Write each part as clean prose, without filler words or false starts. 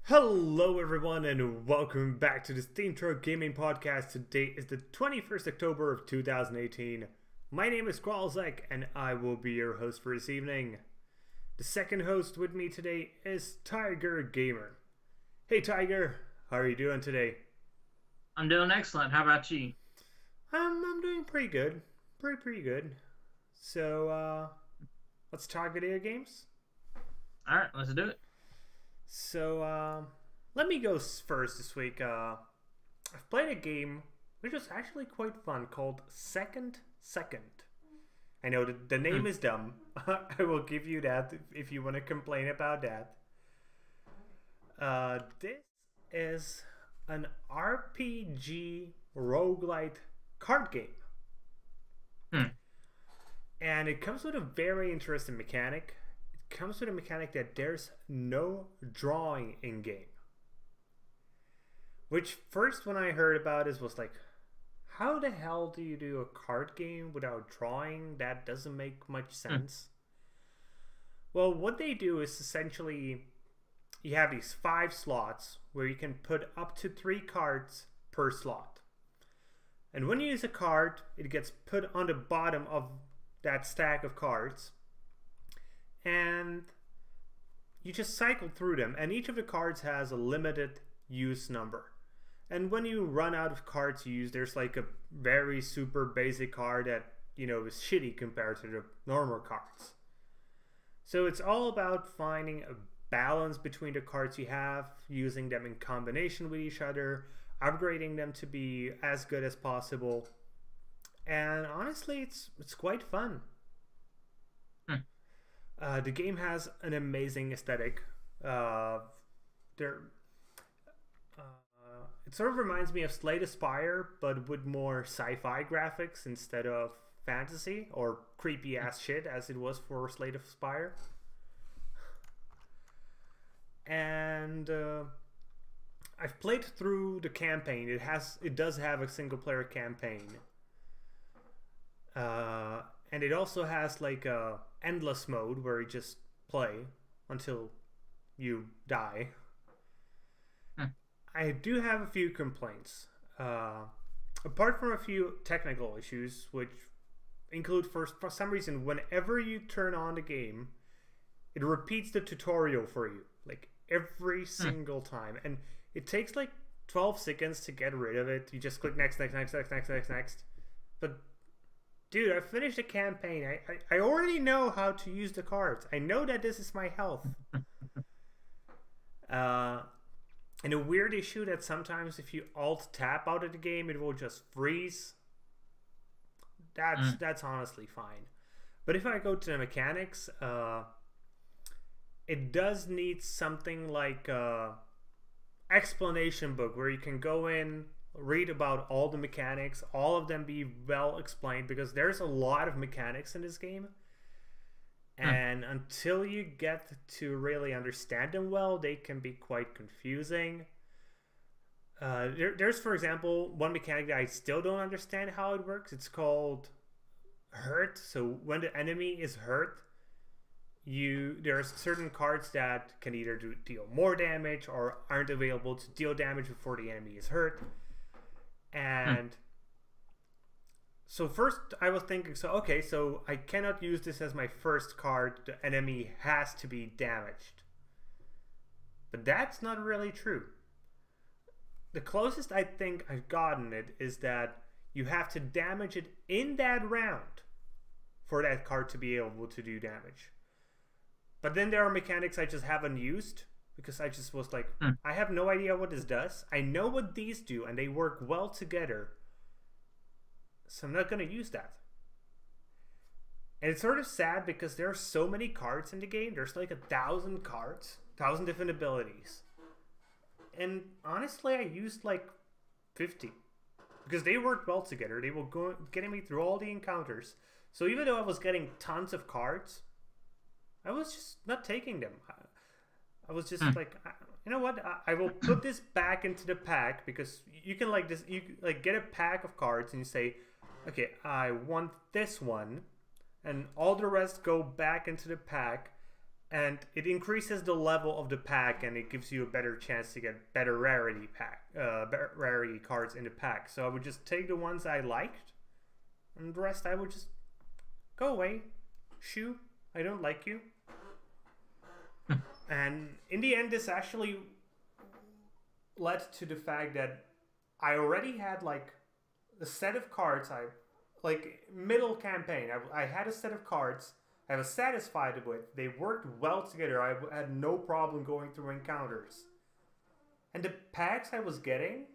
Hello everyone and welcome back to the SteemTrail Gaming podcast. Today is the 21st October of 2018. My name is Kralizec and I will be your host for this evening. The second host with me today is Tygergamer. Hey Tiger, how are you doing today? I'm doing excellent. How about you? I'm doing pretty good. Pretty good. So let's talk video games. Alright, let's do it. So, let me go first this week. I've played a game which was actually quite fun called Second. I know the name is dumb. I will give you that if you want to complain about that. This is an RPG roguelite card game. And it comes with a very interesting mechanic. Comes with a mechanic that there's no drawing in game, which first when I heard about it was like, how the hell do you do a card game without drawing? That doesn't make much sense. Well, what they do is essentially you have these 5 slots where you can put up to 3 cards per slot, and when you use a card, it gets put on the bottom of that stack of cards. And you just cycle through them, and each of the cards has a limited use number. And when you run out of cards to use, there's like a very super basic card that, you know, is shitty compared to the normal cards. So it's all about finding a balance between the cards you have, using them in combination with each other, upgrading them to be as good as possible. And honestly, it's quite fun. The game has an amazing aesthetic. It sort of reminds me of Slay the Spire, but with more sci-fi graphics instead of fantasy or creepy ass shit as it was for Slay the Spire. And I've played through the campaign. It does have a single player campaign. And it also has like a endless mode where you just play until you die. I do have a few complaints. Apart from a few technical issues, which include for some reason, whenever you turn on the game, it repeats the tutorial for you, like every single time. And it takes like 12 seconds to get rid of it. You just click next. But dude, I finished the campaign. I already know how to use the cards. I know that this is my health. And a weird issue that sometimes if you alt-tab out of the game, it will just freeze. That's honestly fine. But if I go to the mechanics, it does need something like a explanation book where you can go in, read about all the mechanics, all of them be well explained, because there's a lot of mechanics in this game, and until you get to really understand them well, they can be quite confusing. There's, for example, one mechanic that I still don't understand how it works. It's called hurt. So when the enemy is hurt, there's certain cards that can either deal more damage or aren't available to deal damage before the enemy is hurt. And so first I was thinking, so I cannot use this as my first card. The enemy has to be damaged. But that's not really true. The closest I think I've gotten it is that you have to damage it in that round for that card to be able to do damage. But then there are mechanics I just haven't used, because I just was like, I have no idea what this does. I know what these do, and they work well together. So I'm not going to use that. And it's sort of sad because there are so many cards in the game. There's like 1,000 cards, 1,000 different abilities. And honestly, I used like 50. Because they worked well together. They were getting me through all the encounters. So even though I was getting tons of cards, I was just not taking them. I was just like, you know what? I will put this back into the pack, because you can like this. You like get a pack of cards and you say, okay, I want this one. and all the rest go back into the pack, and it increases the level of the pack, and it gives you a better chance to get better rarity rarity cards in the pack. So I would just take the ones I liked, and the rest I would just go away. Shoo, I don't like you. And in the end, this actually led to the fact that I already had like a set of cards. Like middle campaign, I had a set of cards I was satisfied with. They worked well together. I had no problem going through encounters. And the packs I was getting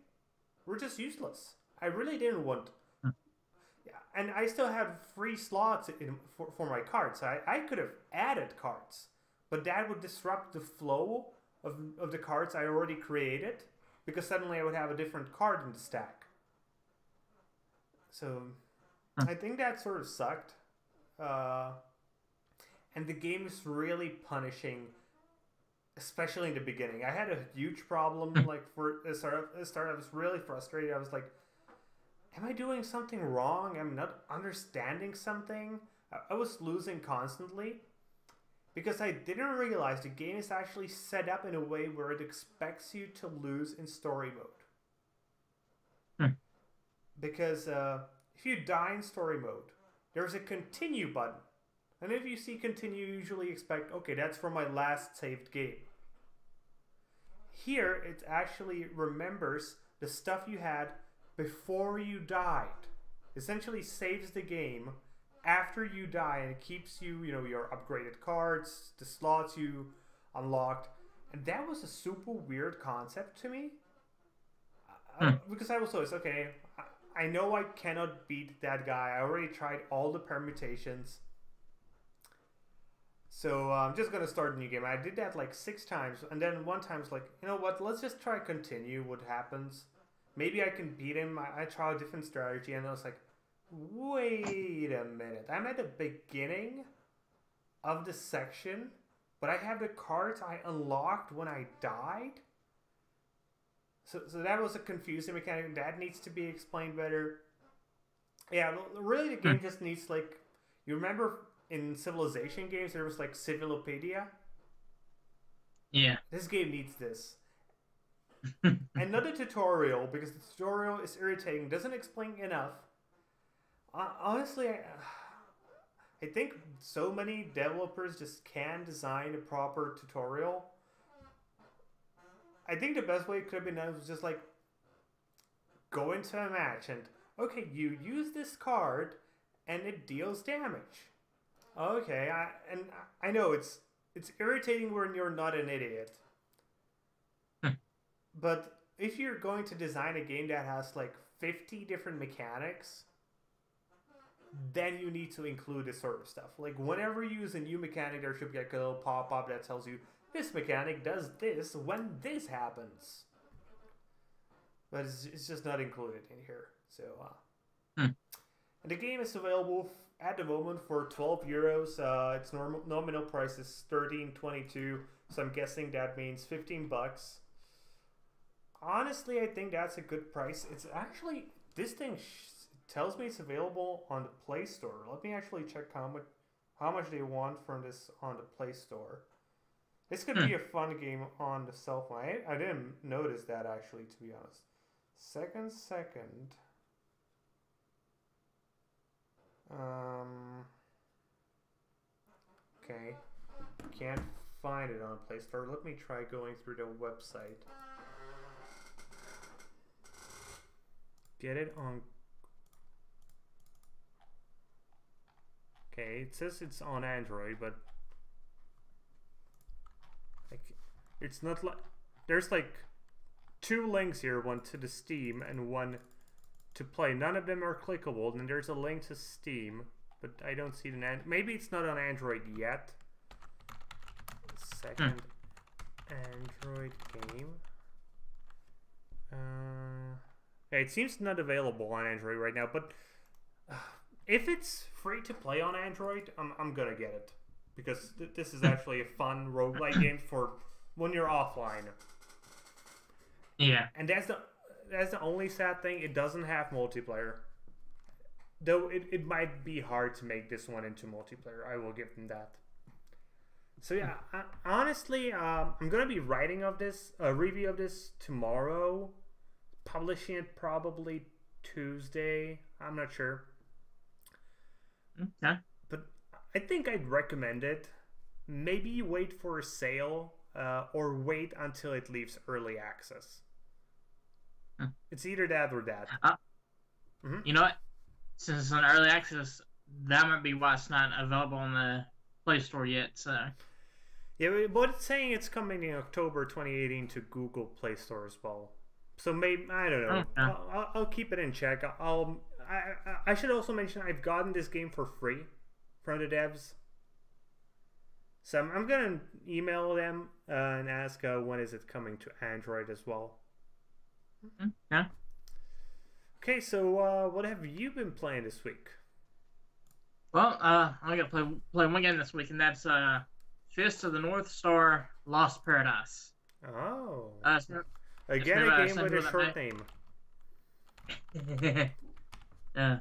were just useless. I really didn't want... Yeah, and I still had free slots for my cards. I could have added cards, but that would disrupt the flow of the cards I already created, because suddenly I would have a different card in the stack. So I think that sort of sucked. And the game is really punishing, especially in the beginning. I had a huge problem, like, for the start. I was really frustrated. I was like, am I doing something wrong? I'm not understanding something. I was losing constantly, because I didn't realize the game is actually set up in a way where it expects you to lose in story mode. Because if you die in story mode, there's a continue button. And if you see continue, you usually expect, okay, that's from my last saved game. Here, it actually remembers the stuff you had before you died. Essentially saves the game after you die, and it keeps you, your upgraded cards, the slots you unlocked. And that was a super weird concept to me. Because I was always, okay, I know I cannot beat that guy. I already tried all the permutations. So I'm just going to start a new game. I did that like 6 times. And then one time I was like, you know what? Let's just try continue what happens. Maybe I can beat him. I tried a different strategy. And I was like, wait a minute. I'm at the beginning of the section, but I have the cards I unlocked when I died. So that was a confusing mechanic. That needs to be explained better. Yeah, really the game just needs, like... You remember... In Civilization games, there was like Civilopedia. Yeah. This game needs this. And not a tutorial, because the tutorial is irritating, doesn't explain enough. Honestly, I think so many developers just can't design a proper tutorial. I think the best way it could have been done was just like, go into a match and, okay, you use this card and it deals damage. Okay, I know it's irritating when you're not an idiot. But if you're going to design a game that has like 50 different mechanics, then you need to include this sort of stuff. Like whenever you use a new mechanic, there should be like a little pop-up that tells you this mechanic does this when this happens. But it's just not included in here. So, and the game is available at the moment for €12. Its nominal price is $13.22, so I'm guessing that means $15. Honestly, I think that's a good price. It's actually, this thing tells me it's available on the Play Store. Let me actually check how much they want from this on the Play Store. This could be a fun game on the cell phone. I didn't notice that actually, to be honest. Second. Okay, can't find it on Play Store. Let me try going through the website. Get it on... Okay, it says it's on Android, but like, it's not like... There's like 2 links here, one to the Steam and one to play. None of them are clickable. And then there's a link to Steam, but I don't see the... Maybe it's not on Android yet. Second Android game. Yeah, it seems not available on Android right now, but if it's free to play on Android, I'm gonna get it. Because this is actually a fun roguelike game for when you're offline. Yeah. And that's the only sad thing. It doesn't have multiplayer. Though it might be hard to make this one into multiplayer. I will give them that. So yeah, honestly, I'm gonna be writing a review of this tomorrow, publishing it probably Tuesday. I'm not sure. Okay. But I think I'd recommend it. Maybe wait for a sale, or wait until it leaves early access. It's either that or that. You know what? Since it's on early access, that might be why it's not available on the Play Store yet. So. Yeah, but it's saying it's coming in October 2018 to Google Play Store as well. So maybe, I don't know. Okay. I'll keep it in check. I should also mention I've gotten this game for free from the devs. So I'm gonna email them and ask when is it coming to Android as well. Yeah. Okay, so what have you been playing this week? Well, I'm gonna play one game this week, and that's Fist of the North Star: Lost Paradise. Oh. Again, a game with a short name. Yeah.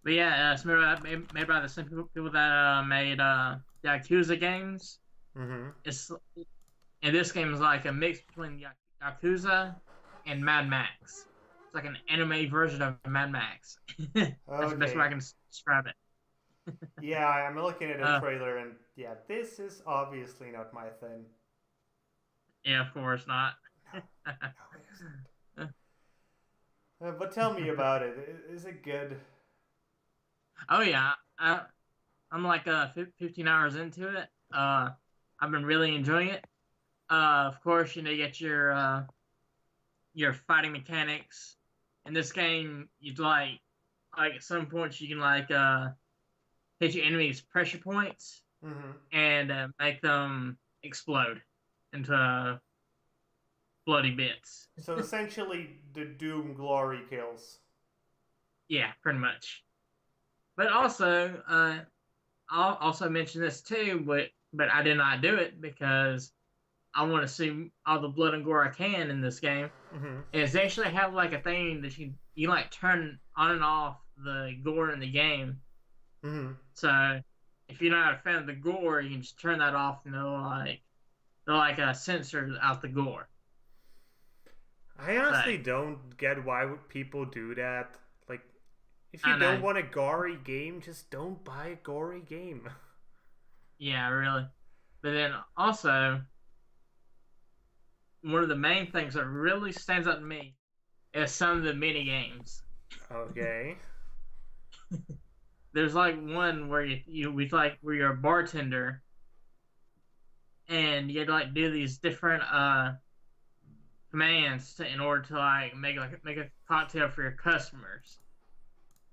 But yeah, it's made by the same people that made the Yakuza games. And this game is like a mix between Yakuza and Mad Max. It's like an anime version of Mad Max. That's the best way I can describe it. Yeah, I'm looking at the trailer, and yeah, this is obviously not my thing. Yeah, of course not. No, it isn't. But tell me about it. Is it good? Oh yeah, I'm like 15 hours into it. I've been really enjoying it. Of course, you get your fighting mechanics. In this game, you'd like at some points you can hit your enemies' pressure points and make them explode into bloody bits. So essentially, the Doom glory kills. Yeah, pretty much. But also, I'll also mention this too, but I did not do it because I want to see all the blood and gore I can in this game. And they actually have like a thing that you like turn on and off the gore in the game. So if you're not a fan of the gore, you can just turn that off, and they'll censor out the gore. I honestly don't get why people do that. Like, if you don't want a gory game, just don't buy a gory game. Yeah, really. But then also, one of the main things that really stands out to me is some of the mini games. Okay. There's like one where where you're a bartender, and you had to do these different commands in order to make a cocktail for your customers,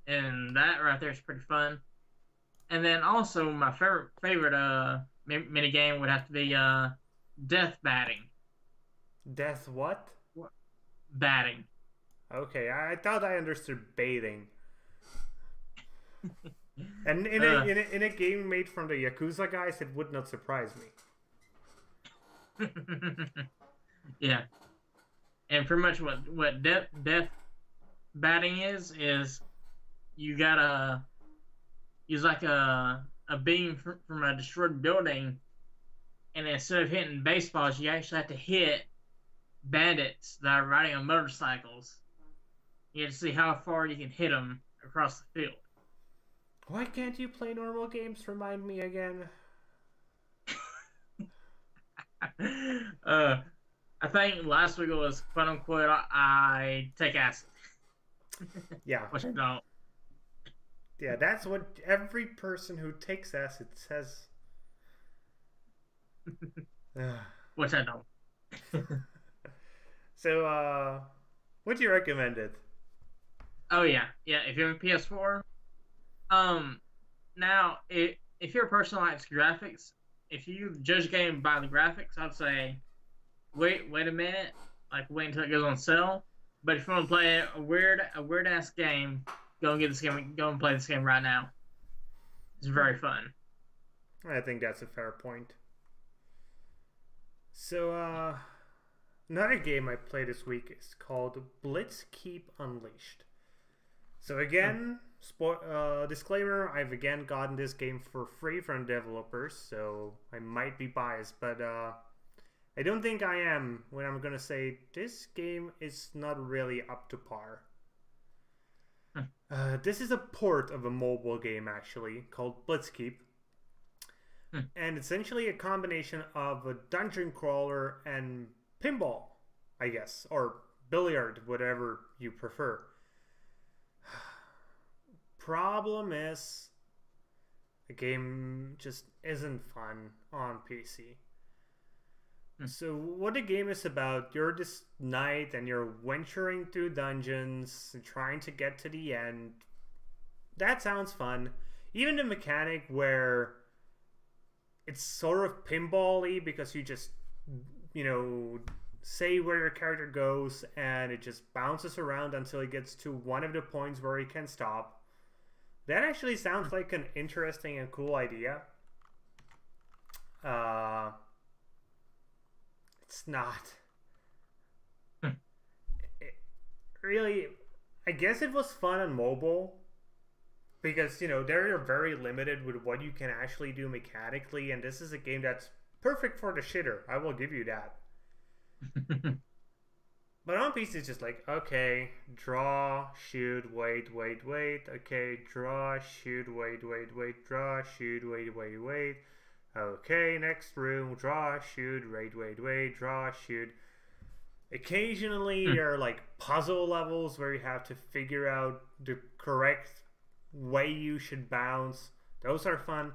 and that right there is pretty fun. And then also my favorite mini game would have to be death batting. Death what? Batting. Okay, I thought I understood bathing. And in a game made from the Yakuza guys, it would not surprise me. Yeah, and pretty much what death batting is you gotta use like a beam from a destroyed building, and instead of hitting baseballs, you actually have to hit bandits that are riding on motorcycles. You have to see how far you can hit them across the field. Why can't you play normal games? Remind me again. I think last week it was quote unquote I take acid. Yeah. Which I don't. Yeah, that's what every person who takes acid says. Which I don't. So, what do you recommend it? Oh yeah, if you're on PS4, now if you're a person who likes graphics, if you judge a game by the graphics, I'd say wait a minute, wait until it goes on sale. But if you want to play a weird ass game, go and play this game right now. It's very fun. I think that's a fair point. So, another game I played this week is called Blitz Keep Unleashed. So again, disclaimer, I've again gotten this game for free from developers, so I might be biased, but I don't think I am when I'm gonna say this game is not really up to par. This is a port of a mobile game, actually, called Blitz. And essentially a combination of a dungeon crawler and pinball, I guess, or billiard, whatever you prefer. Problem is, the game just isn't fun on PC. So what the game is about, you're this knight and you're venturing through dungeons and trying to get to the end. That sounds fun. Even the mechanic where it's sort of pinball-y because you just, you know, say where your character goes and it just bounces around until it gets to one of the points where it can stop. That actually sounds like an interesting and cool idea. It's not. Really, I guess it was fun on mobile because, you know, they're very limited with what you can actually do mechanically, and this is a game that's perfect for the shitter. I will give you that. But on PC, it's just like, okay, draw, shoot, wait. Okay, draw, shoot, wait. Draw, shoot, wait. Okay, next room, draw, shoot, wait. Draw, shoot. Occasionally, there are like puzzle levels where you have to figure out the correct way you should bounce. Those are fun.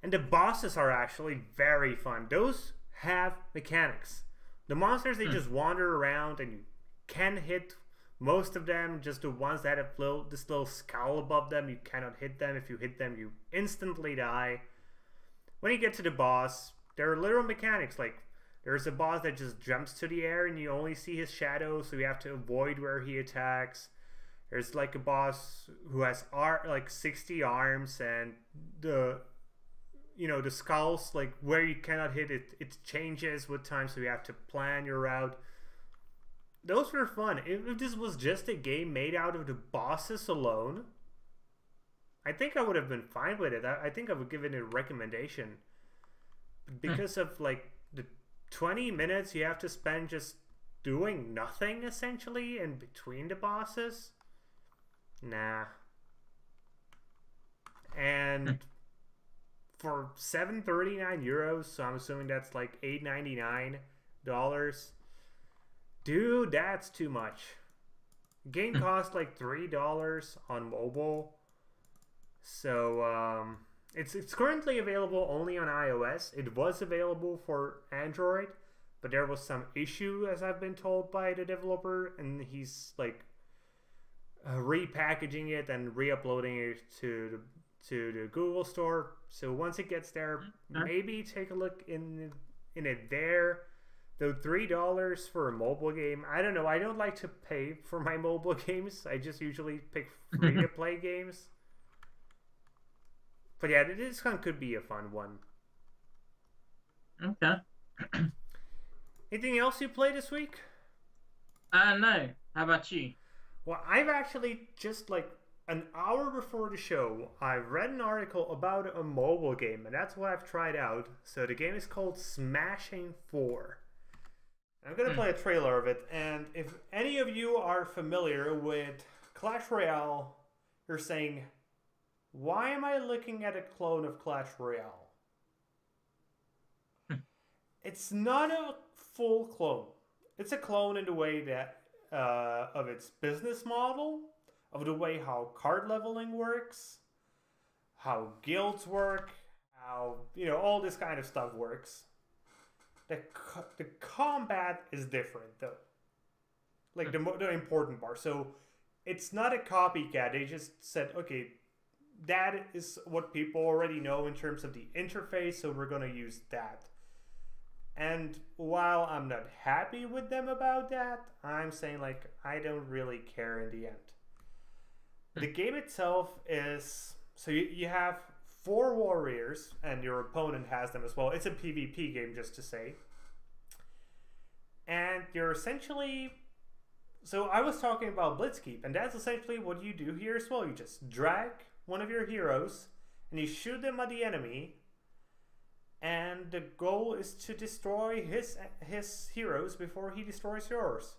And the bosses are actually very fun. Those have mechanics. The monsters, they just wander around and you can hit most of them. Just the ones that have this little skull above them, you cannot hit them. If you hit them, you instantly die. When you get to the boss, there are literal mechanics. Like, there's a boss that just jumps to the air and you only see his shadow, so you have to avoid where he attacks. There's like a boss who has like 60 arms, and the skulls, like where you cannot hit it, it changes with time, so you have to plan your route. Those were fun. If this was just a game made out of the bosses alone, I think I would have been fine with it. I think I would give it a recommendation. Because of like the 20 minutes you have to spend just doing nothing essentially in between the bosses, nah. And for €7.39, so I'm assuming that's like $8.99. Dude, that's too much. Game cost like $3 on mobile. So it's currently available only on iOS. It was available for Android, but there was some issue, as I've been told by the developer, and he's like repackaging it and re-uploading it to the Google Store. So once it gets there, maybe take a look in it there. Though $3 for a mobile game, I don't know. I don't like to pay for my mobile games. I just usually pick free-to-play games. But yeah, this one could be a fun one. Okay. Anything else you played this week? No. How about you? Well, I've actually just like an hour before the show, I read an article about a mobile game, and that's what I've tried out. So the game is called Smashing 4. I'm going to play a trailer of it, and if any of you are familiar with Clash Royale, you're saying, why am I looking at a clone of Clash Royale? It's not a full clone. It's a clone in the way that of its business model, of the way how card leveling works, how guilds work, how, you know, all this kind of stuff works. The combat is different, though. Like, the important part. So, it's not a copycat. They just said, okay, that is what people already know in terms of the interface, so we're going to use that. And while I'm not happy with them about that, I'm saying, like, I don't really care in the end. The game itself is... So you have 4 warriors, and your opponent has them as well. It's a PvP game, just to say. And you're essentially So I was talking about Blitzkeep, and that's essentially what you do here as well. You just drag one of your heroes, and you shoot them at the enemy, and the goal is to destroy his heroes before he destroys yours.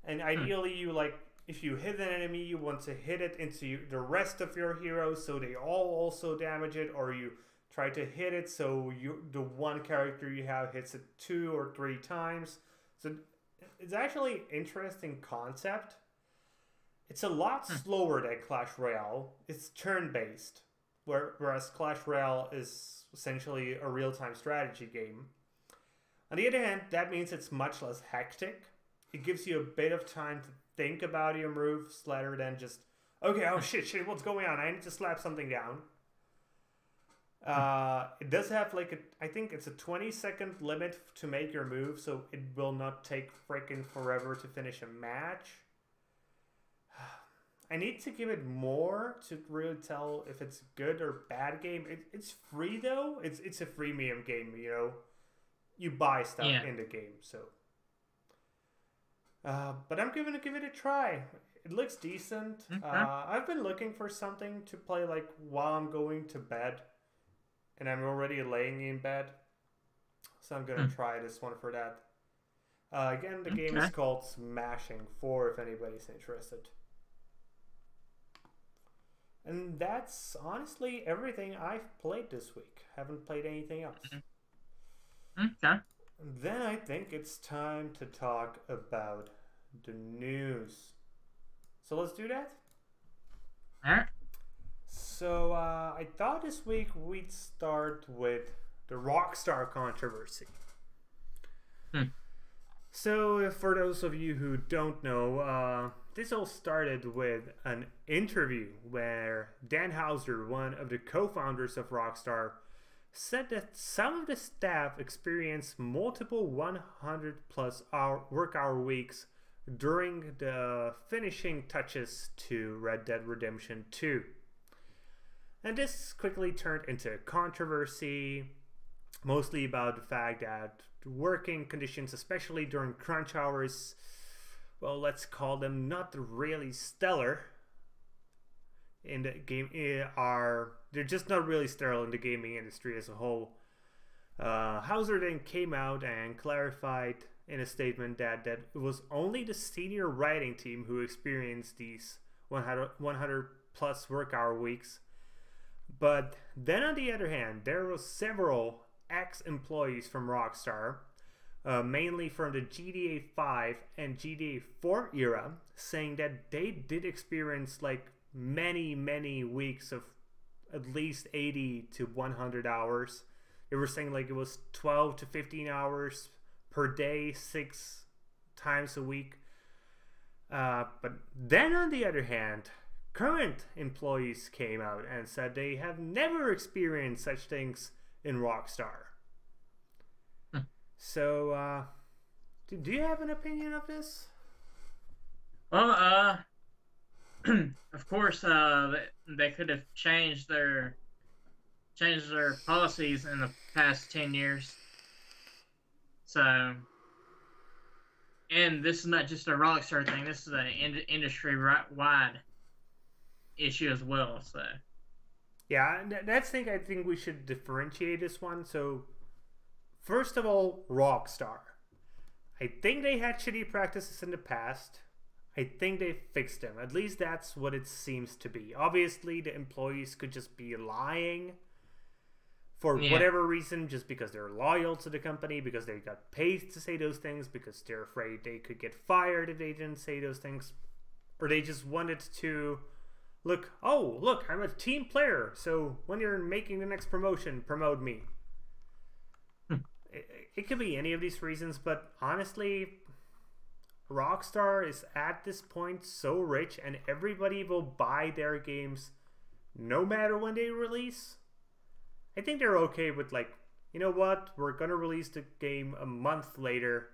And ideally, you like, if you hit an enemy, you want to hit it into the rest of your heroes so they all also damage it, or you try to hit it so the one character you have hits it 2 or 3 times. So it's actually an interesting concept. It's a lot slower than Clash Royale. It's turn-based, whereas Clash Royale is essentially a real-time strategy game. On the other hand, that means it's much less hectic. It gives you a bit of time to think about your moves rather than just, okay, oh shit, what's going on? I need to slap something down. It does have like I think it's a 20-second limit to make your move, so it will not take freaking forever to finish a match. I need to give it more to really tell if it's a good or bad game. It's free though. It's a freemium game, you know. You buy stuff in the game, so. But I'm gonna give it a try. It looks decent. I've been looking for something to play like while I'm going to bed, and I'm already laying in bed, so I'm gonna try this one for that. Again, the game is called Smashing 4 if anybody's interested. And that's honestly everything I've played this week. Haven't played anything else. Okay. Then I think it's time to talk about the news. So let's do that. Alright. So I thought this week we'd start with the Rockstar Controversy. So for those of you who don't know, this all started with an interview where Dan Houser, one of the co-founders of Rockstar, said that some of the staff experienced multiple 100+ work hour weeks during the finishing touches to Red Dead Redemption 2. And this quickly turned into controversy, mostly about the fact that working conditions, especially during crunch hours, well, let's call them not really stellar in the game. They're just not really sterile in the gaming industry as a whole. Houser then came out and clarified in a statement that it was only the senior writing team who experienced these 100+ work hour weeks. But then on the other hand, there were several ex-employees from Rockstar, mainly from the GTA 5 and GTA 4 era, saying that they did experience like many weeks of at least 80 to 100 hours. They were saying like it was 12 to 15 hours per day, 6 times a week. But then on the other hand, current employees came out and said they have never experienced such things in Rockstar. So, do you have an opinion of this? Well, of course, they could have changed their policies in the past 10 years. So, and this is not just a Rockstar thing. This is an industry-wide issue as well. So, yeah, that's the thing. I think we should differentiate this one. So, first of all, Rockstar. I think they had shitty practices in the past. I think they fixed them. At least that's what it seems to be. Obviously, the employees could just be lying for whatever reason, just because they're loyal to the company, because they got paid to say those things, because they're afraid they could get fired if they didn't say those things, or they just wanted to look, I'm a team player, so when you're making the next promotion, promote me. It could be any of these reasons, but honestly, Rockstar is at this point so rich, and everybody will buy their games no matter when they release. I think they're okay with like, you know what, we're gonna release the game a month later,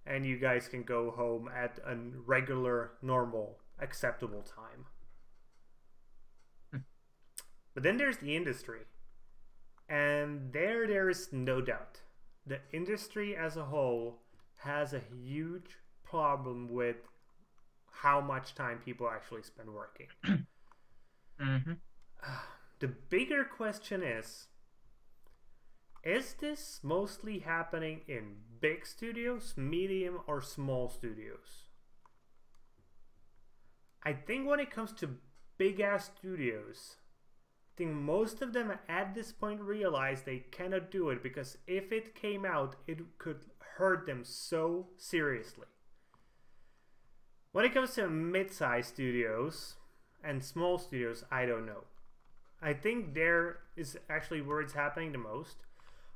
and you guys can go home at a regular, normal, acceptable time. But then there's the industry, and there is no doubt. The industry as a whole has a huge problem with how much time people actually spend working. Mm-hmm. The bigger question is this mostly happening in big studios, medium, or small studios? I think when it comes to big-ass studios, I think most of them at this point realize they cannot do it, because if it came out, it could hurt them so seriously. When it comes to mid-sized studios and small studios, I don't know. I think there is actually where it's happening the most.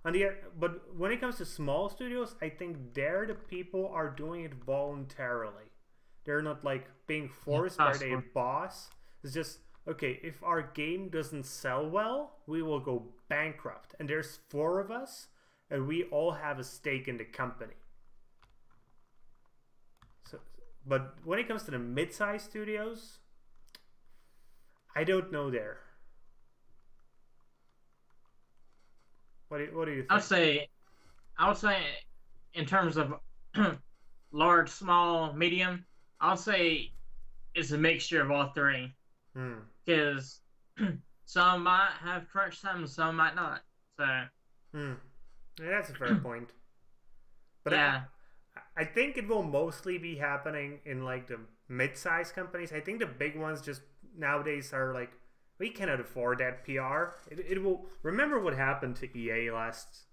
But when it comes to small studios, I think there the people are doing it voluntarily. They're not like being forced by their boss. It's just, okay, if our game doesn't sell well, we will go bankrupt. And there's 4 of us, and we all have a stake in the company. So, but when it comes to the mid-sized studios, I don't know there. What do you think? I would say in terms of large, small, medium, I'll say it's a mixture of all 3. Because some might have crunch time, some might not. So yeah, that's a fair point. But yeah. I think it will mostly be happening in like the mid-sized companies. I think the big ones just nowadays are like, we cannot afford that PR. It will. Remember what happened to EA last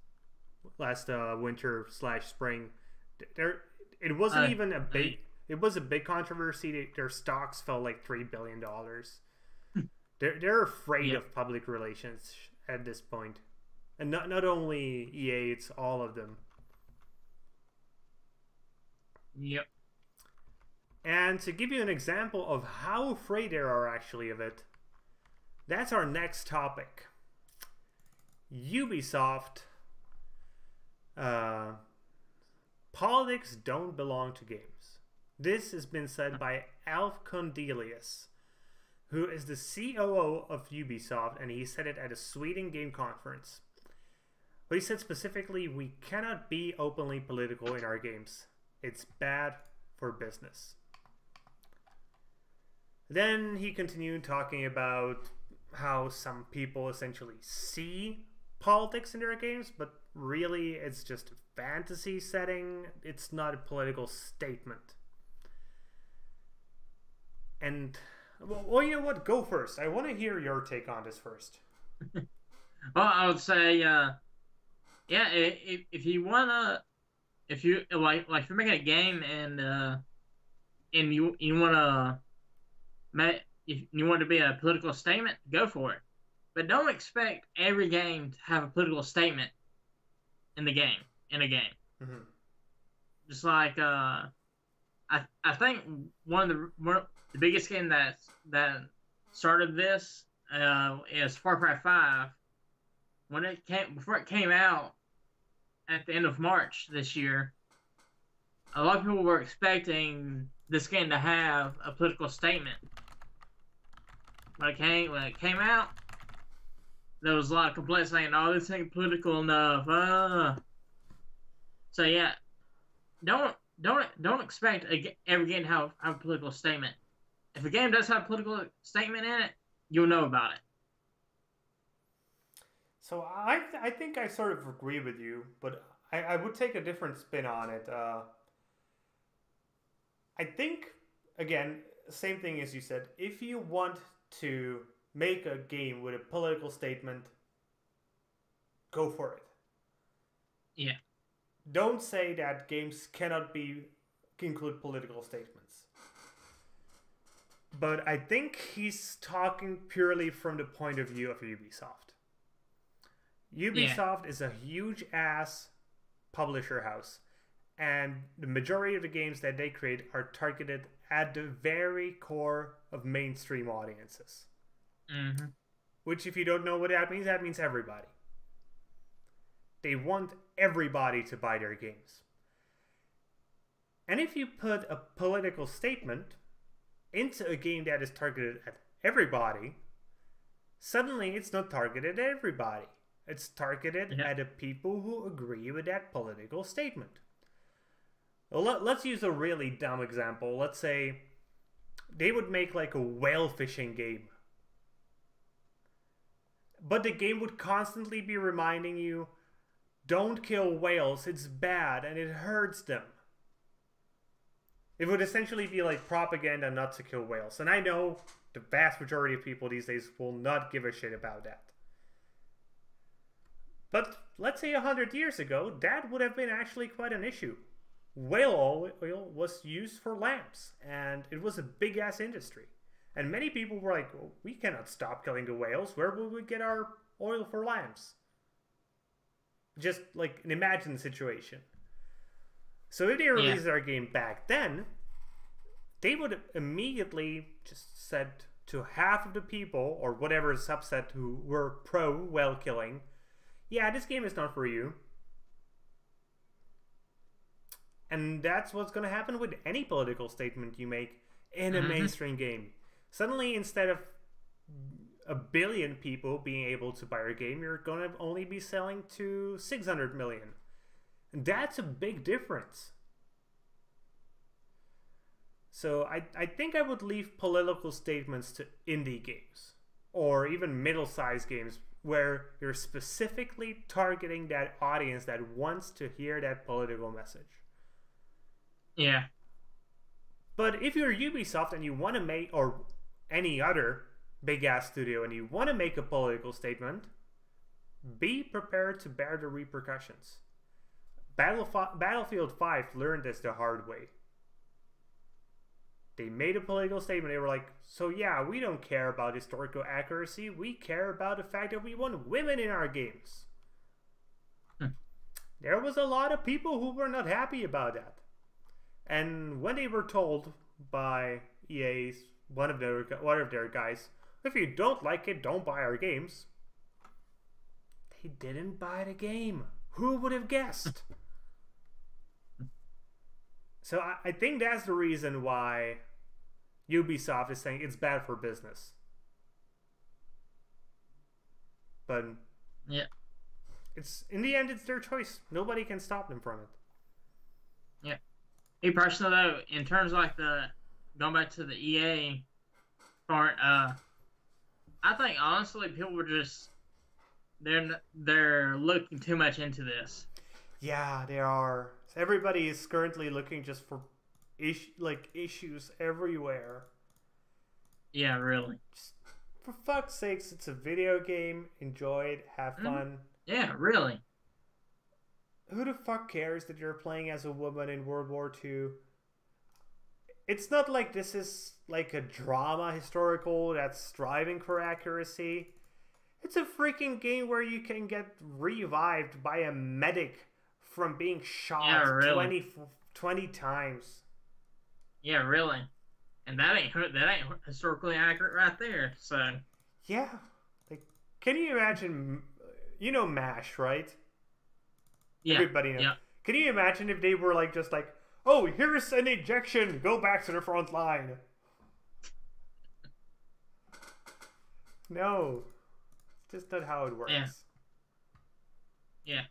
winter/spring. It wasn't even a big. It was a big controversy. Their stocks fell like $3 billion. They're afraid of public relations at this point, and not only EA, it's all of them. Yep. And to give you an example of how afraid they are actually of it, that's our next topic. Ubisoft. Politics don't belong to games. This has been said by Alf Condelius, who is the COO of Ubisoft, and he said it at a Sweden game conference. But he said specifically, we cannot be openly political in our games. It's bad for business. Then he continued talking about how some people essentially see politics in their games, but really it's just a fantasy setting. It's not a political statement. And, well, you know what? Go first. I want to hear your take on this first. Well, I would say, yeah, if you wanna, if you're making a game and you wanna if you want to be a political statement, go for it. But don't expect every game to have a political statement in a game. Mm-hmm. Just like I think one of the biggest game that started this is Far Cry 5. Before it came out at the end of March this year, a lot of people were expecting this game to have a political statement. When it came out, there was a lot of complaints saying, "Oh, this ain't political enough." So yeah, don't expect every game to have a political statement. If a game does have a political statement in it, you'll know about it. So I think I sort of agree with you, but I would take a different spin on it. I think, again, same thing as you said. If you want to make a game with a political statement, go for it. Yeah. Don't say that games cannot include political statements. But I think he's talking purely from the point of view of Ubisoft. Ubisoft is a huge ass publisher house, and the majority of the games that they create are targeted at the very core of mainstream audiences. Mm-hmm. Which, if you don't know what that means everybody. They want everybody to buy their games. And if you put a political statement into a game that is targeted at everybody, suddenly it's not targeted at everybody. It's targeted at the people who agree with that political statement. Well, let's use a really dumb example. Let's say they would make like a whale fishing game. But the game would constantly be reminding you, don't kill whales, it's bad and it hurts them. It would essentially be like propaganda not to kill whales. And I know the vast majority of people these days will not give a shit about that. But let's say 100 years ago, that would have been actually quite an issue. Whale oil was used for lamps, and it was a big-ass industry. And many people were like, well, we cannot stop killing the whales. Where will we get our oil for lamps? Just like an imagined situation. So if they released our game back then, they would immediately just said to half of the people, or whatever subset who were pro whale killing, yeah, this game is not for you. And that's what's going to happen with any political statement you make in a mainstream game. Suddenly, instead of 1 billion people being able to buy your game, you're going to only be selling to 600 million. And that's a big difference. So I think I would leave political statements to indie games. Or even middle-sized games where you're specifically targeting that audience that wants to hear that political message. Yeah. But if you're Ubisoft and you want to make, or any other big-ass studio, and you want to make a political statement, be prepared to bear the repercussions. Battlefield 5 learned this the hard way. They made a political statement. They were like, so yeah, we don't care about historical accuracy. We care about the fact that we want women in our games. There was a lot of people who were not happy about that. And when they were told by EA's, one of their guys, if you don't like it, don't buy our games. They didn't buy the game. Who would have guessed? So I think that's the reason why Ubisoft is saying it's bad for business. But yeah, it's in the end, it's their choice. Nobody can stop them from it. Yeah. Me personally, though, in terms of like going back to the EA part, I think honestly people were just they're looking too much into this. Yeah, they are. Everybody is currently looking just for issues everywhere. Yeah, really. Just, for fuck's sakes, it's a video game. Enjoy it. Have fun. Yeah, really. Who the fuck cares that you're playing as a woman in World War II? It's not like this is like a drama historical that's striving for accuracy. It's a freaking game where you can get revived by a medic from being shot 20 times. Yeah, really. And that ain't historically accurate right there. So yeah, like, can you imagine? You know MASH, right? Yeah. Everybody knows. Yeah. Can you imagine if they were like just like, oh, here's an ejection, go back to the front line? No, it's just not how it works. Yeah. Yeah.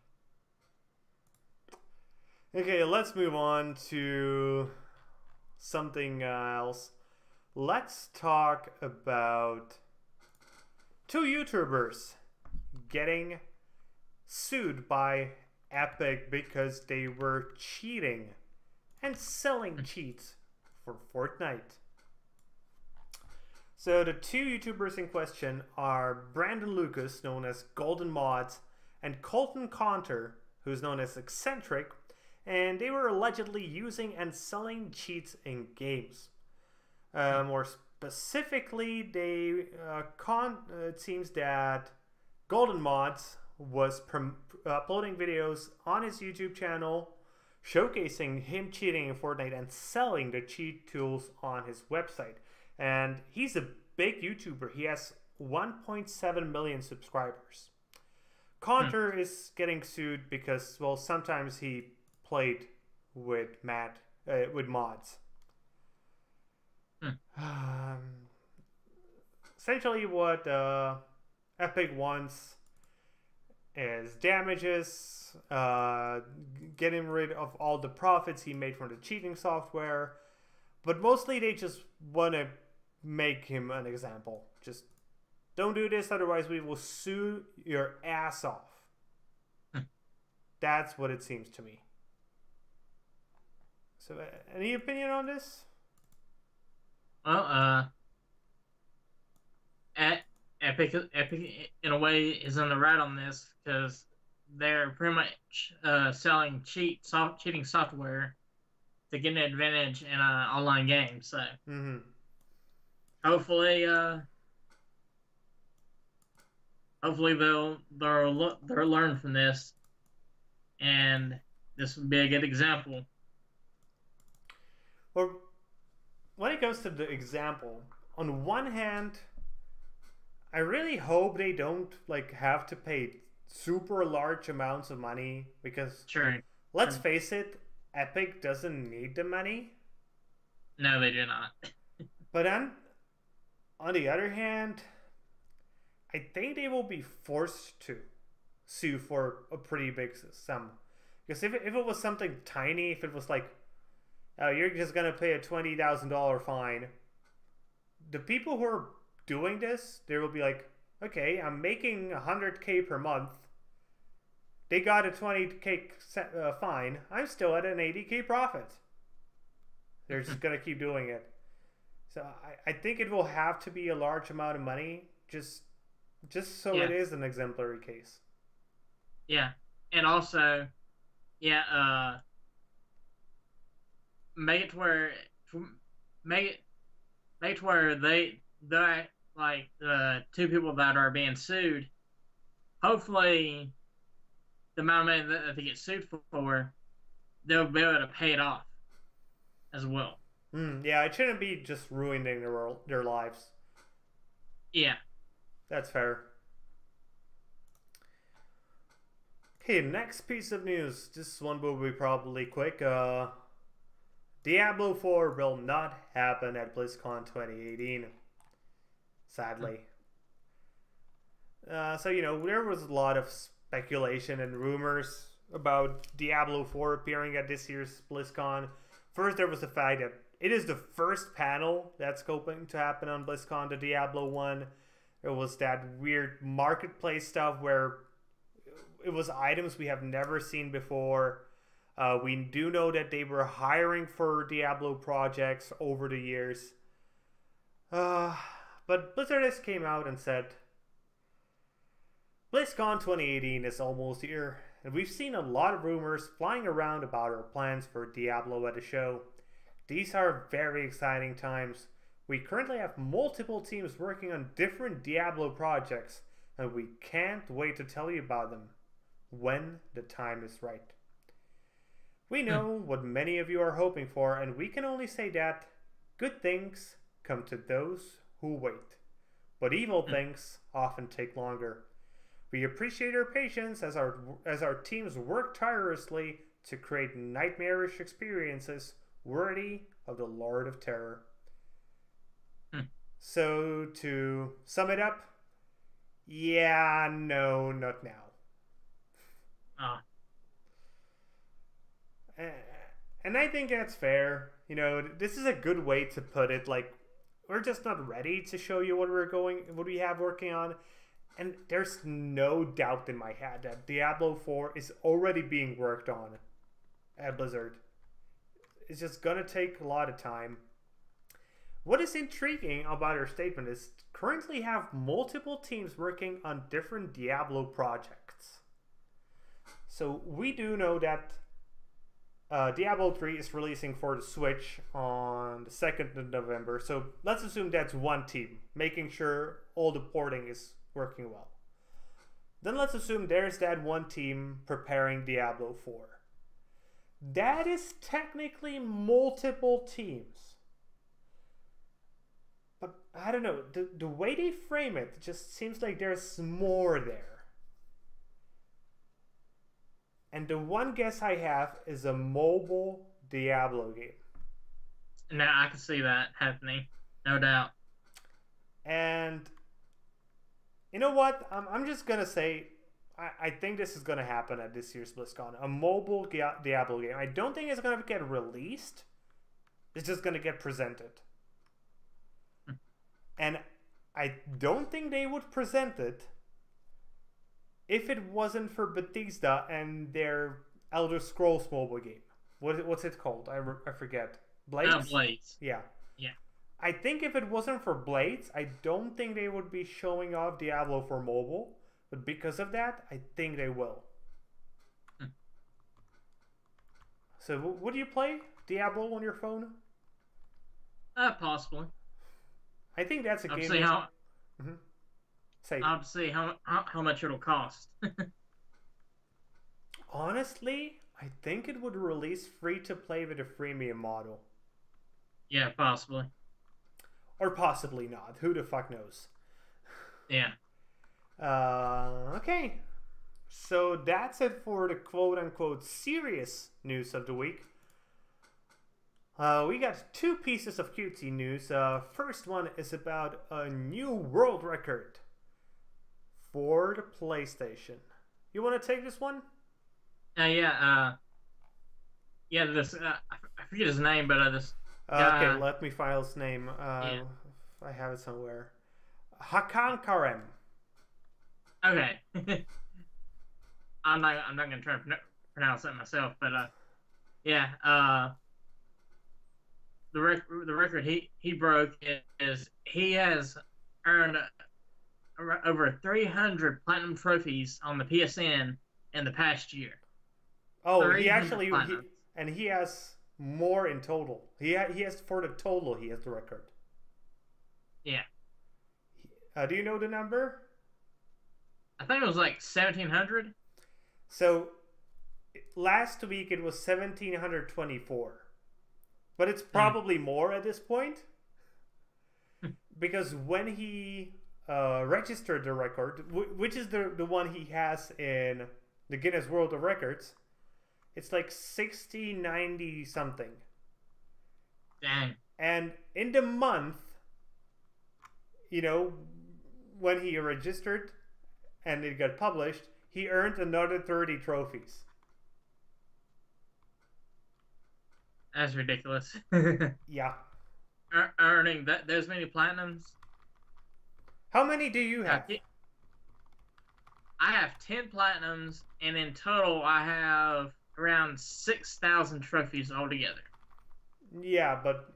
Okay, let's move on to something else. Let's talk about 2 YouTubers getting sued by Epic because they were cheating and selling cheats for Fortnite. So the 2 YouTubers in question are Brandon Lucas, known as Golden Mods, and Colton Conter, who's known as Eccentric, and they were allegedly using and selling cheats in games. More specifically, it seems that Golden Mods was uploading videos on his YouTube channel showcasing him cheating in Fortnite and selling the cheat tools on his website. And he's a big YouTuber. He has 1.7 million subscribers. Conter is getting sued because, well, sometimes he played with mods. Essentially what Epic wants is damages, getting rid of all the profits he made from the cheating software, But mostly they just want to make him an example. Just don't do this, otherwise we will sue your ass off. That's what it seems to me. So, any opinion on this? Well, Epic in a way is on the right on this because they're pretty much selling cheating software to get an advantage in an online game. So hopefully they'll learn from this, and this will be a good example. Well, when it comes to the example, on one hand, I really hope they don't like have to pay super large amounts of money because let's face it, Epic doesn't need the money. No, they do not. But on the other hand, I think they will be forced to sue for a pretty big sum. Because if it was something tiny, if it was like, oh, you're just going to pay a $20,000 fine, the people who are doing this, they will be like, okay, I'm making $100K per month. They got a $20K fine. I'm still at an $80K profit. They're just going to keep doing it. So I think it will have to be a large amount of money just so it is an exemplary case. Yeah. And also, make it to where they like the two people that are being sued, hopefully the amount of money that they get sued for, they'll be able to pay it off as well. Yeah, it shouldn't be just ruining their lives. Yeah. That's fair. Okay, next piece of news. This one will be probably quick. Diablo 4 will not happen at BlizzCon 2018. Sadly. So, there was a lot of speculation and rumors about Diablo 4 appearing at this year's BlizzCon. First, there was the fact that it is the first panel that's going to happen on BlizzCon, the Diablo one. There was that weird marketplace stuff where it was items we have never seen before. We do know that they were hiring for Diablo projects over the years. But Blizzard just came out and said, BlizzCon 2018 is almost here, and we've seen a lot of rumors flying around about our plans for Diablo at the show. These are very exciting times. We currently have multiple teams working on different Diablo projects, and we can't wait to tell you about them when the time is right. We know what many of you are hoping for, and we can only say that good things come to those who wait, but evil things often take longer. We appreciate your patience as our teams work tirelessly to create nightmarish experiences worthy of the Lord of Terror. So to sum it up, no, not now. And I think that's fair. This is a good way to put it. Like, we're just not ready to show you what we have working on. And there's no doubt in my head that Diablo 4 is already being worked on at Blizzard. It's just gonna take a lot of time. What is intriguing about our statement is currently have multiple teams working on different Diablo projects. So we do know that Diablo 3 is releasing for the Switch on the 2nd of November. So let's assume that's one team, making sure all the porting is working well. Then let's assume there's that one team preparing Diablo 4. That is technically multiple teams. But I don't know, the way they frame it just seems like there's more there. And the one guess I have is a mobile Diablo game. No, I can see that happening, no doubt. And you know what? I'm just gonna say, I think this is gonna happen at this year's BlizzCon. A mobile Diablo game. I don't think it's gonna get released It's just gonna get presented. And I don't think they would present it if it wasn't for Bethesda and their Elder Scrolls mobile game. What's it called? I forget. Blitz? Blitz. Yeah. Yeah. I think if it wasn't for Blitz, I don't think they would be showing off Diablo for mobile. But because of that, I think they will. So, would you play Diablo on your phone? Possibly. I think that's a game. See how. Say. I'll see how much it'll cost. Honestly, I think it would release free to play with a freemium model. Yeah, possibly. Or possibly not. Who the fuck knows? Yeah. Okay. So that's it for the quote-unquote serious news of the week. We got two pieces of cutesy news. First one is about a new world record for the PlayStation. You want to take this one? Yeah. This I forget his name, but this. Okay, let me find his name. Yeah. I have it somewhere. Hakan Karem. Okay. I'm not gonna try to pronounce that myself, but yeah. The record he broke is he has earned over 300 platinum trophies on the PSN in the past year. Oh, he has more in total. He has for the total. He has the record. Yeah. Do you know the number? I think it was like 1,700. So last week it was 1,724, but it's probably more at this point because when he registered the record, which is the one he has in the Guinness World of Records, it's like 6090 something. Dang. And in the month, when he registered and it got published, he earned another 30 trophies. That's ridiculous. Yeah. Earning those many platinums. How many do you have? I have 10 platinums, and in total I have around 6,000 trophies altogether. Yeah, but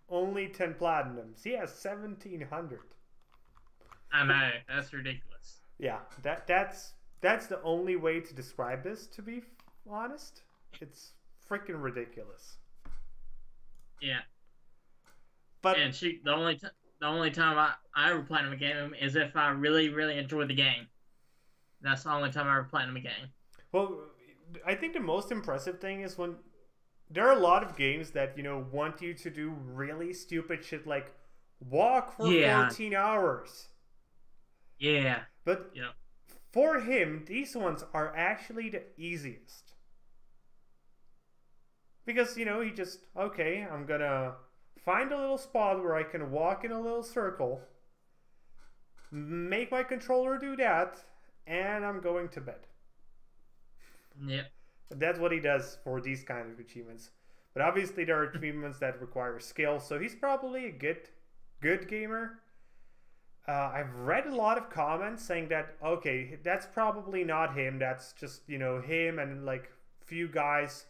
only 10 platinums. He has 1,700. I know, that's ridiculous. Yeah, that's the only way to describe this, to be honest. It's freaking ridiculous. Yeah. But and shoot, the only time I ever platinum a game is if I really, really enjoy the game. That's the only time I ever platinum a game. Well, I think the most impressive thing is when there are a lot of games that, want you to do really stupid shit like walk for 14 hours. Yeah. But for him, these ones are actually the easiest. Because, he just, okay, I'm gonna find a little spot where I can walk in a little circle, make my controller do that, and I'm going to bed. Yep. That's what he does for these kind of achievements. But obviously there are achievements that require skill, so he's probably a good gamer. I've read a lot of comments saying that, okay, that's probably not him. That's just, him and like few guys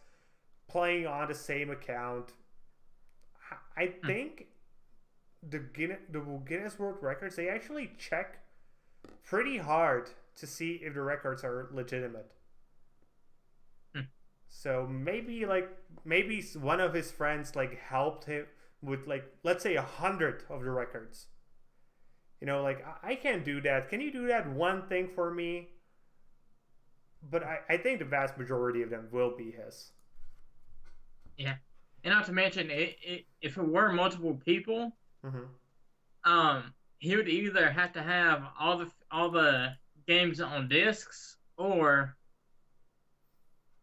playing on the same account. I think the Guinness World Records, they actually check pretty hard to see if the records are legitimate. So maybe one of his friends helped him with let's say 100 of the records. I can't do that. Can you do that one thing for me? But I think the vast majority of them will be his. Yeah. And not to mention, if it were multiple people, he would either have to have all the games on discs, or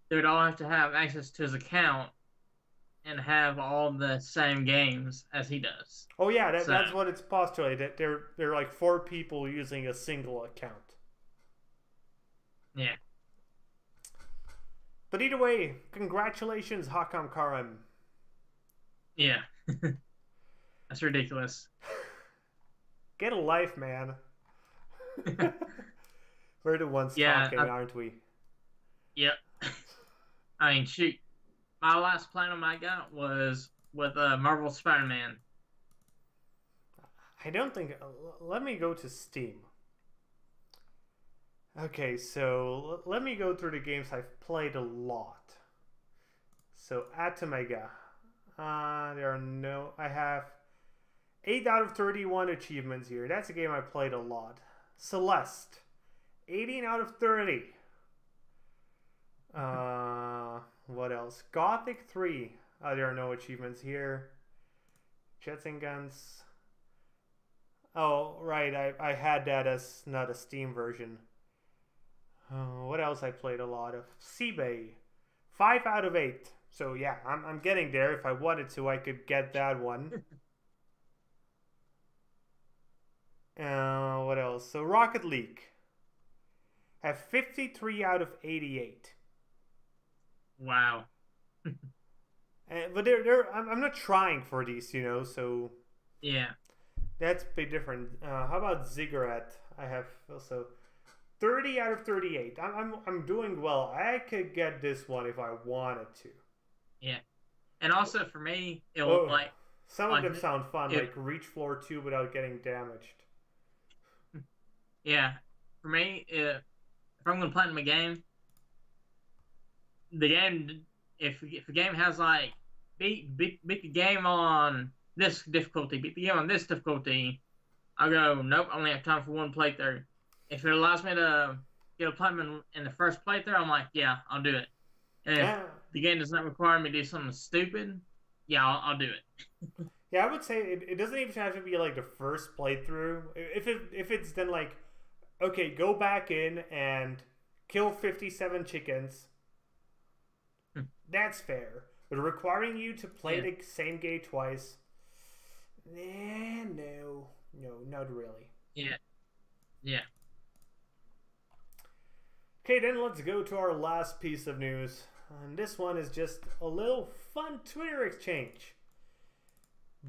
they would all have to have access to his account and have all the same games as he does. Oh yeah, that's what it's postulated. They're like 4 people using a single account. Yeah. But either way, congratulations, Hakan Karem. Yeah. That's ridiculous. Get a life, man. We're the ones talking, aren't we? Yep. I mean, shoot. My last platinum I got was with Marvel Spider-Man. I don't think... let me go to Steam. Okay, so let me go through the games I've played a lot. So, Atomega. There are no... I have 8 out of 31 achievements here. That's a game I played a lot. Celeste. 18 out of 30. What else? Gothic 3. There are no achievements here. Jets and Guns. Oh, right. I had that as not a Steam version. What else I played a lot of? Seabay. 5 out of 8. So yeah, I'm getting there. If I wanted to, I could get that one. What else? So Rocket League. I have 53 out of 88. Wow. But I'm not trying for these, you know, so... Yeah. That's a bit different. How about Ziggurat? I have also 30 out of 38. I'm doing well. I could get this one if I wanted to. Yeah. And also for me, it was like... Some of them sound fun, like reach floor 2 without getting damaged. Yeah. For me, if I'm going to platinum a game, the game, if the game has like, beat the game on this difficulty, beat the game on this difficulty, I'll go, nope, I only have time for one playthrough. If it allows me to get a platinum in the first playthrough, I'm like, yeah, I'll do it. And if the game does not require me to do something stupid, yeah, I'll do it. Yeah, I would say it doesn't even have to be like the first playthrough. If it's then like, okay, go back in and kill 57 chickens. That's fair. But requiring you to play the same game twice, no, not really. Yeah. Okay, then let's go to our last piece of news. And this one is just a little fun Twitter exchange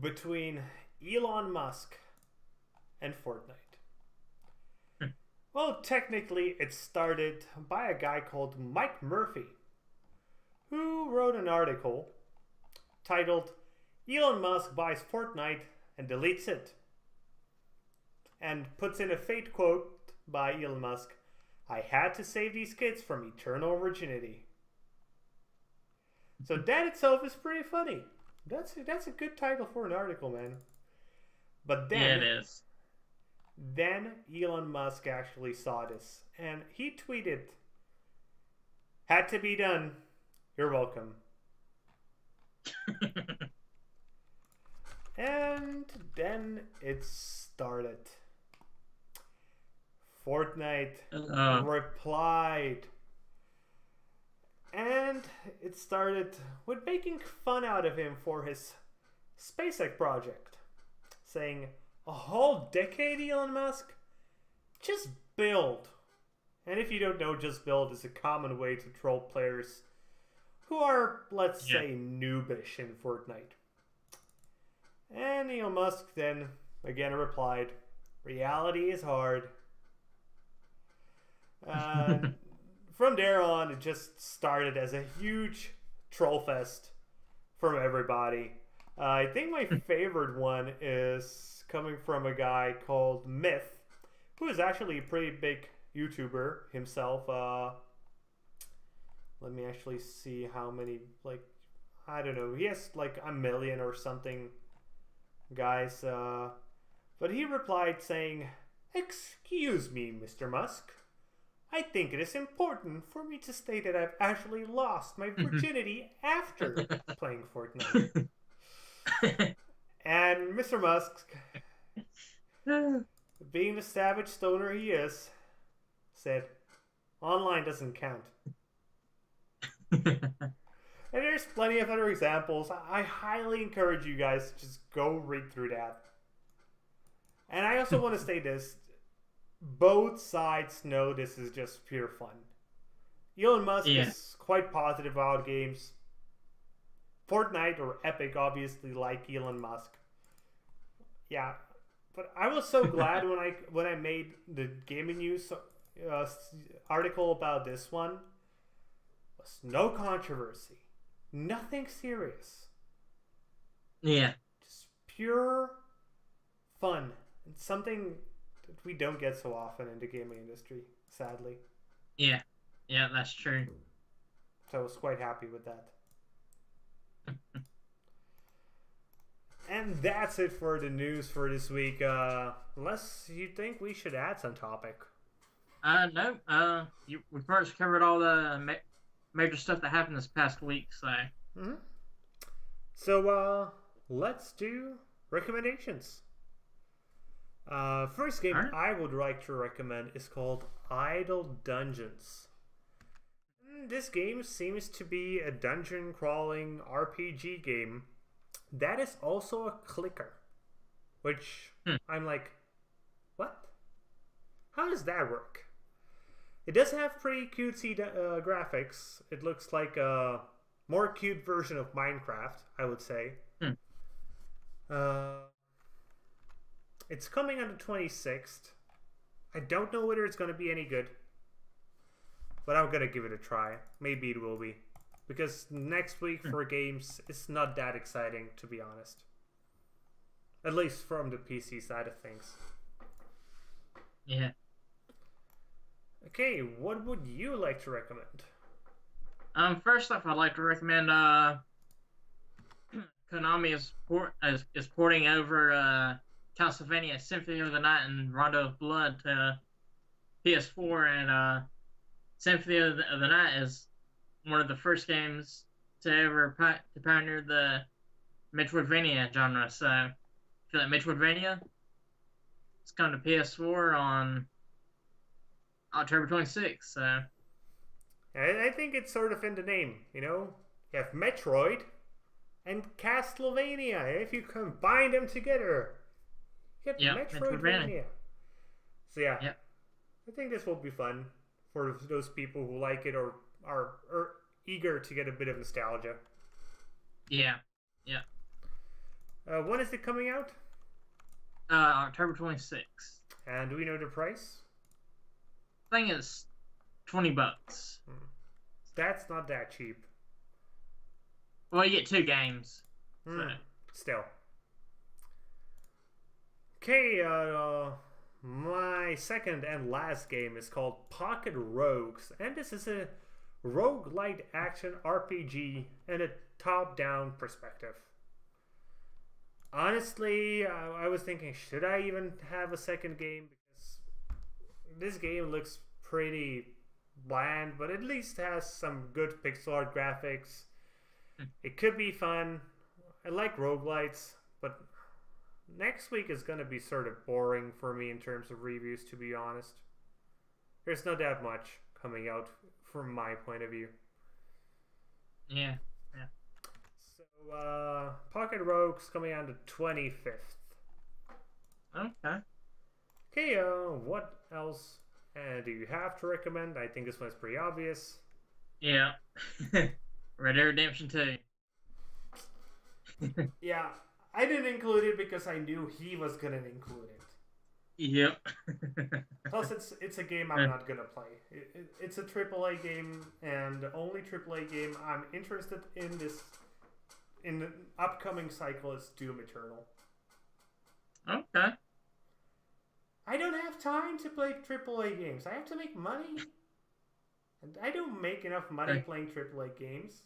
between Elon Musk and Fortnite. Well, technically it started by a guy called Mike Murphy, who wrote an article titled Elon Musk buys Fortnite and deletes it, and puts in a fate quote by Elon Musk, "I had to save these kids from eternal virginity." So that itself is pretty funny. That's a good title for an article, man. But then, yeah, it is. Then Elon Musk actually saw this, and he tweeted, "Had to be done. You're welcome." And then it started. Fortnite replied. And it started with making fun out of him for his SpaceX project. Saying, "A whole decade, Elon Musk? Just build." And if you don't know, just build is a common way to troll players who are, let's say, noobish in Fortnite. And Elon Musk then again replied, "Reality is hard." From there on, it just started as a huge Trollfest from everybody. I think my favorite one is coming from a guy called Myth, who is actually a pretty big YouTuber himself. Let me actually see how many, like, I don't know. He has like 1 million or something, guys. But he replied saying, "Excuse me, Mr. Musk. I think it is important for me to state that I've actually lost my virginity after playing Fortnite." And Mr. Musk, being the savage stoner he is, said, "Online doesn't count." And there's plenty of other examples. I highly encourage you guys to just go read through that. And I also want to say this. Both sides know this is just pure fun. Elon Musk is quite positive about games. Fortnite or Epic, obviously, like Elon Musk. Yeah, but I was so glad when I made the gaming news article about this one. It was no controversy, nothing serious. Yeah. Just pure fun. It's something that we don't get so often in the gaming industry, sadly. Yeah. Yeah, that's true. So I was quite happy with that. And that's it for the news for this week. Unless you think we should add some topic. No. We first covered all the major stuff that happened this past week, so. Mm-hmm. So, let's do recommendations. First game I would like to recommend is called Idle Dungeons. This game seems to be a dungeon crawling RPG game that is also a clicker. Which I'm like, what? How does that work? It does have pretty cutesy graphics. It looks like a more cute version of Minecraft, I would say. It's coming on the 26th. I don't know whether it's going to be any good, but I'm going to give it a try. Maybe it will be. Because next week for games, it's not that exciting, to be honest. At least from the PC side of things. Yeah. Okay, what would you like to recommend? First off, I'd like to recommend Konami is porting over Castlevania Symphony of the Night and Rondo of Blood to PS4, and Symphony of the Night is one of the first games to ever pioneer the Metroidvania genre. So, if you like Metroidvania, it's coming to PS4 on October 26th. So, I think it's sort of in the name, you know? You have Metroid and Castlevania. If you combine them together, you get Metroidvania. So yeah, I think this will be fun for those people who like it or are eager to get a bit of nostalgia. Yeah. When is it coming out? October 26th. And do we know the price? I think it's $20. That's not that cheap. Well, you get 2 games. So. Still. Okay, my second and last game is called Pocket Rogues, and this is a roguelite action RPG in a top-down perspective. Honestly, I was thinking, should I even have a second game? Because this game looks pretty bland, but at least has some good pixel art graphics. It could be fun. I like roguelites, but next week is going to be sort of boring for me in terms of reviews, to be honest. There's not that much coming out from my point of view. Yeah. So, Pocket Rogues coming on the 25th. Okay, what else do you have to recommend? I think this one's pretty obvious. Yeah. Red Dead Redemption 2. Yeah, I didn't include it because I knew he was going to include it. Yep. Plus, it's a game I'm not going to play. It's a AAA game, and the only AAA game I'm interested in in the upcoming cycle is Doom Eternal. Okay. I don't have time to play AAA games. I have to make money. And I don't make enough money playing AAA games.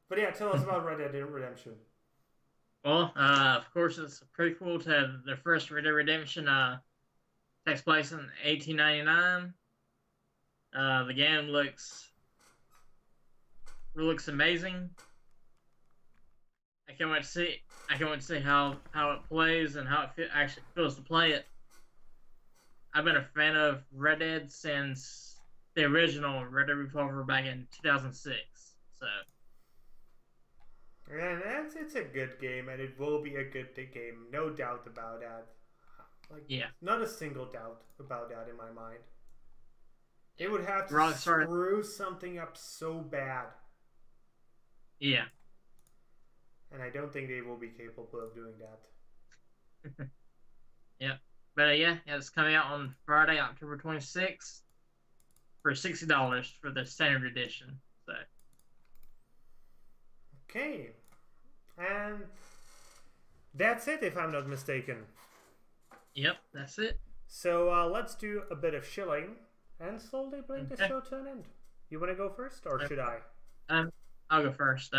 But yeah, tell us about Red Dead Redemption. Well, of course, it's a prequel to the first Red Dead Redemption. Takes place in 1899. The game looks amazing. I can't wait to see how it plays and how it actually feels to play it. I've been a fan of Red Dead since the original Red Dead Revolver back in 2006. So. And it's a good game, and it will be a good game, no doubt about that. Not a single doubt about that in my mind. They would have to Rockstar. screw something up so bad. Yeah. And I don't think they will be capable of doing that. Yeah. But yeah, it's coming out on Friday, October 26th for $60 for the standard edition. So. Okay. And that's it, if I'm not mistaken. Yep, that's it. So let's do a bit of shilling and slowly bring this show to an end. You want to go first, or should I? I'll go first.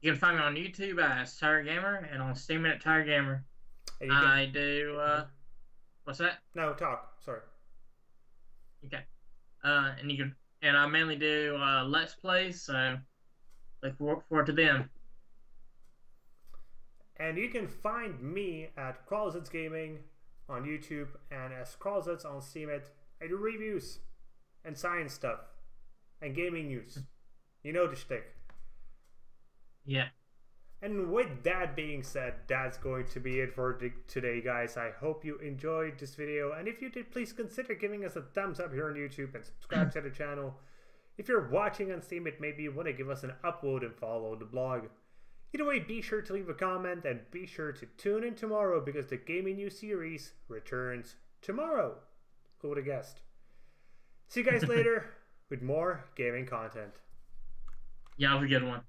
You can find me on YouTube as Tygergamer and on Steam at Tygergamer. I do. What's that? No, talk. Sorry. Okay. And you can, and I mainly do Let's Plays, so look forward to them. And you can find me at Kralizec Gaming on YouTube and as Kralizec on Steam. I do reviews and science stuff and gaming news. You know the shtick. Yeah. And with that being said, that's going to be it for today, guys. I hope you enjoyed this video. And if you did, please consider giving us a thumbs up here on YouTube and subscribe to the channel. If you're watching on Steam, maybe you want to give us an upvote and follow the blog. Either way, be sure to leave a comment and be sure to tune in tomorrow because the Gaming News series returns tomorrow. Who would have guessed? See you guys later with more gaming content. Yeah, have a good one.